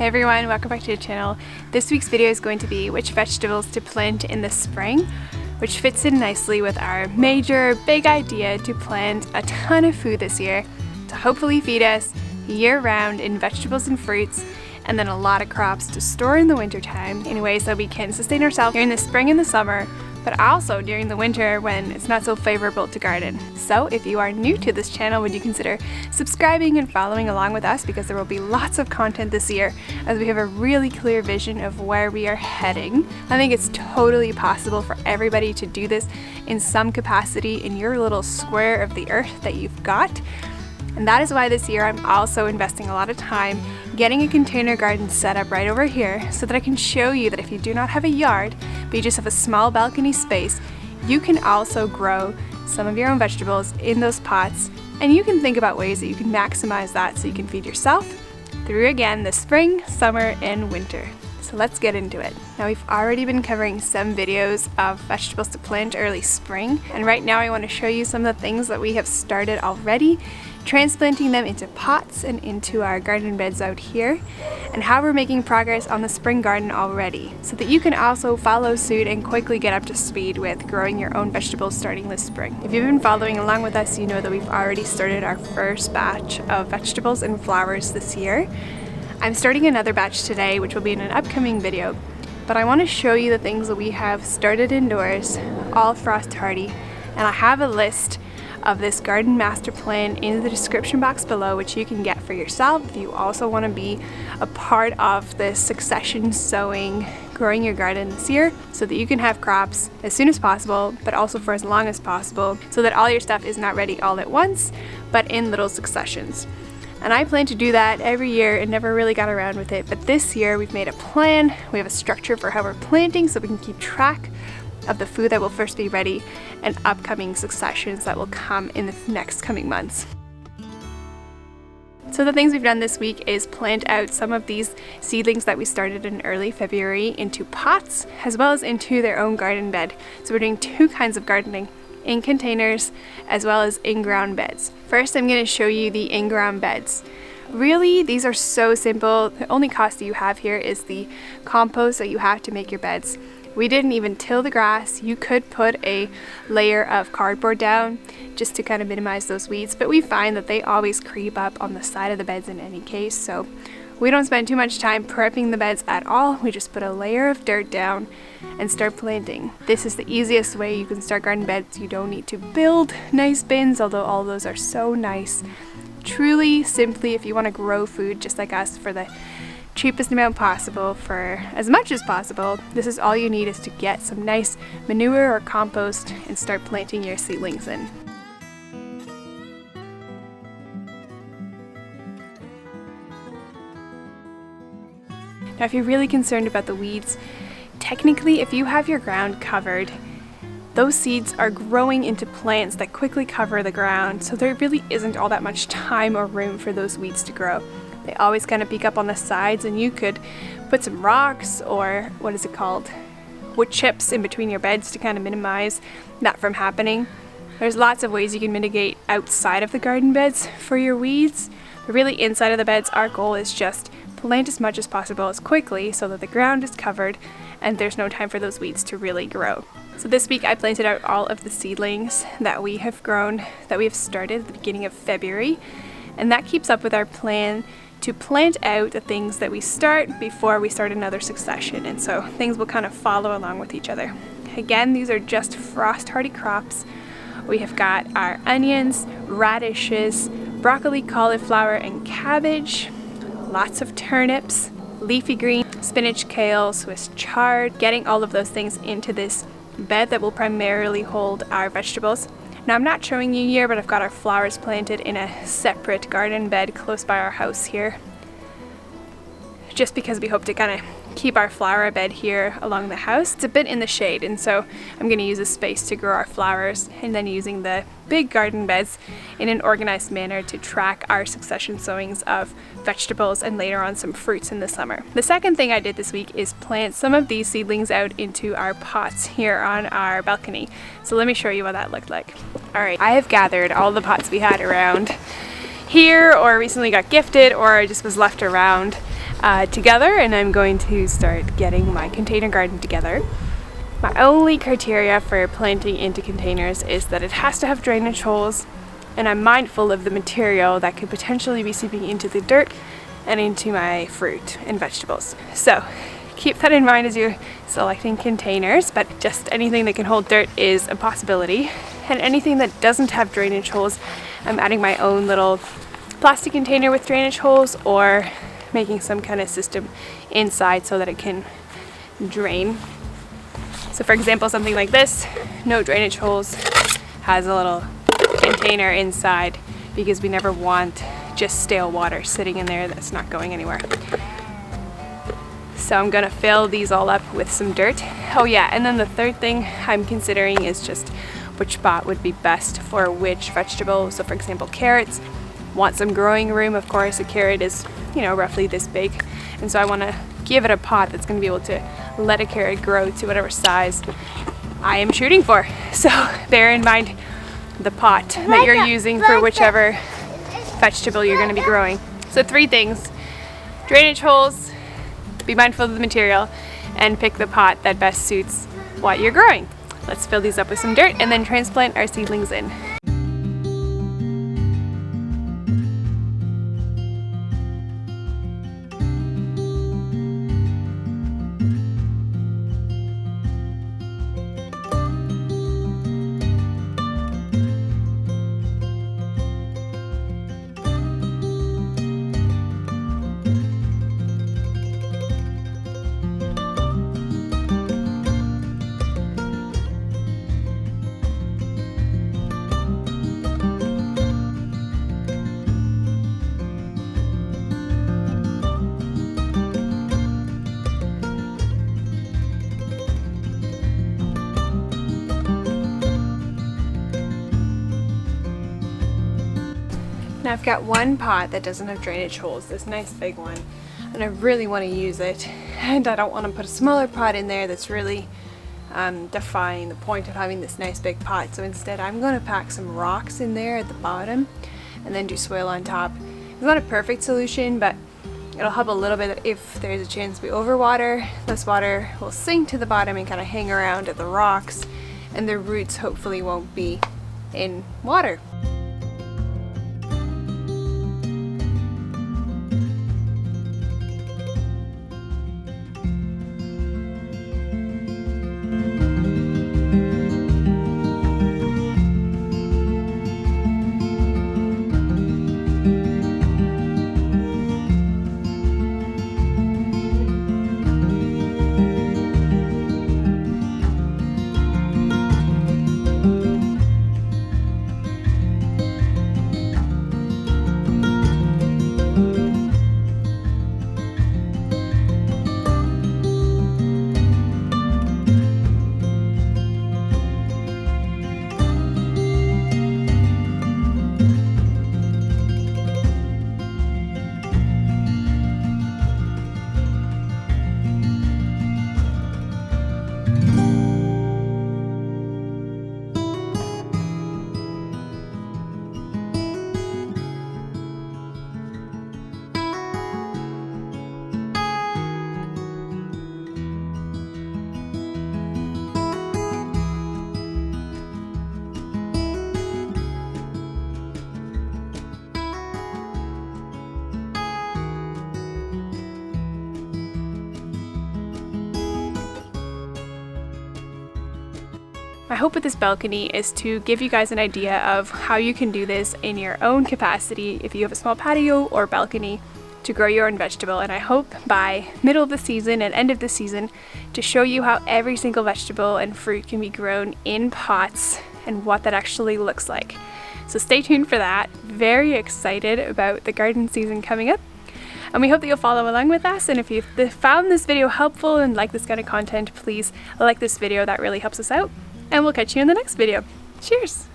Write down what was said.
Hey everyone, welcome back to the channel. This week's video is going to be which vegetables to plant in the spring, which fits in nicely with our major big idea to plant a ton of food this year to hopefully feed us year-round in vegetables and fruits, and then a lot of crops to store in the winter time in ways that we can sustain ourselves during the spring and the summer, but also during the winter when it's not so favorable to garden. So if you are new to this channel, would you consider subscribing and following along with us, because there will be lots of content this year as we have a really clear vision of where we are heading. I think it's totally possible for everybody to do this in some capacity in your little square of the earth that you've got. And that is why this year I'm also investing a lot of time getting a container garden set up right over here so that I can show you that if you do not have a yard, but you just have a small balcony space, you can also grow some of your own vegetables in those pots, and you can think about ways that you can maximize that so you can feed yourself through, again, the spring, summer, and winter. So let's get into it. Now, we've already been covering some videos of vegetables to plant early spring, and right now I want to show you some of the things that we have started already, transplanting them into pots and into our garden beds out here, and how we're making progress on the spring garden already, so that you can also follow suit and quickly get up to speed with growing your own vegetables starting this spring. If you've been following along with us, you know that we've already started our first batch of vegetables and flowers this year. I'm starting another batch today, which will be in an upcoming video, but I want to show you the things that we have started indoors, all frost hardy, and I have a list of this garden master plan in the description box below, which you can get for yourself if you also want to be a part of this succession sowing, growing your garden this year, so that you can have crops as soon as possible, but also for as long as possible, so that all your stuff is not ready all at once, but in little successions. And I plan to do that every year and never really got around with it, but this year we've made a plan, we have a structure for how we're planting so we can keep track of the food that will first be ready and upcoming successions that will come in the next coming months. So the things we've done this week is plant out some of these seedlings that we started in early February into pots, as well as into their own garden bed. So we're doing two kinds of gardening, in containers as well as in-ground beds. First, I'm going to show you the in-ground beds. Really, these are so simple. The only cost that you have here is the compost that you have to make your beds. We didn't even till the grass. You could put a layer of cardboard down just to kind of minimize those weeds, but we find that they always creep up on the side of the beds in any case, so we don't spend too much time prepping the beds at all. We just put a layer of dirt down and start planting. This is the easiest way you can start garden beds. You don't need to build nice bins, although all those are so nice. Truly, simply, if you want to grow food just like us for the cheapest amount possible for as much as possible, this is all you need, is to get some nice manure or compost and start planting your seedlings in. Now, if you're really concerned about the weeds, technically if you have your ground covered, those seeds are growing into plants that quickly cover the ground, so there really isn't all that much time or room for those weeds to grow. They always kind of peek up on the sides, and you could put some rocks or wood chips in between your beds to kind of minimize that from happening. There's lots of ways you can mitigate outside of the garden beds for your weeds, but really inside of the beds, our goal is just plant as much as possible as quickly so that the ground is covered and there's no time for those weeds to really grow. So this week I planted out all of the seedlings that we have grown, that we have started at the beginning of February, and that keeps up with our plan to plant out the things that we start before we start another succession, and so things will kind of follow along with each other. Again, these are just frost hardy crops. We have got our onions, radishes, broccoli, cauliflower, and cabbage, lots of turnips, leafy green, spinach, kale, Swiss chard, getting all of those things into this bed that will primarily hold our vegetables. Now, I'm not showing you here, but I've got our flowers planted in a separate garden bed close by our house here, just because we hope to kind of keep our flower bed here along the house. It's a bit in the shade, and so I'm going to use this space to grow our flowers, and then using the big garden beds in an organized manner to track our succession sowings of vegetables and later on some fruits in the summer. The second thing I did this week is plant some of these seedlings out into our pots here on our balcony. So let me show you what that looked like. Alright, I have gathered all the pots we had around here or recently got gifted or just was left around together, and I'm going to start getting my container garden together. My only criteria for planting into containers is that it has to have drainage holes, and I'm mindful of the material that could potentially be seeping into the dirt and into my fruit and vegetables. So keep that in mind as you're selecting containers, but just anything that can hold dirt is a possibility. And anything that doesn't have drainage holes, I'm adding my own little plastic container with drainage holes or making some kind of system inside so that it can drain. So for example, something like this, no drainage holes, has a little container inside because we never want just stale water sitting in there that's not going anywhere. So I'm gonna fill these all up with some dirt. Oh yeah, and then the third thing I'm considering is just which pot would be best for which vegetable. So for example, carrots want some growing room. Of course, a carrot is, you know, roughly this big. And so I wanna give it a pot that's gonna be able to let a carrot grow to whatever size I am shooting for. So bear in mind the pot that you're using for whichever vegetable you're gonna be growing. So 3 things: drainage holes, be mindful of the material, and pick the pot that best suits what you're growing. Let's fill these up with some dirt and then transplant our seedlings in. Now I've got one pot that doesn't have drainage holes, this nice big one, and I really want to use it, and I don't want to put a smaller pot in there that's really defying the point of having this nice big pot. So instead I'm going to pack some rocks in there at the bottom and then do soil on top. It's not a perfect solution, but it'll help a little bit. If there's a chance we overwater, this water will sink to the bottom and kind of hang around at the rocks, and the roots hopefully won't be in water. My hope with this balcony is to give you guys an idea of how you can do this in your own capacity if you have a small patio or balcony to grow your own vegetable. And I hope by middle of the season and end of the season to show you how every single vegetable and fruit can be grown in pots and what that actually looks like. So stay tuned for that. Very excited about the garden season coming up. And we hope that you'll follow along with us. And if you've found this video helpful and like this kind of content, please like this video. That really helps us out. And we'll catch you in the next video. Cheers!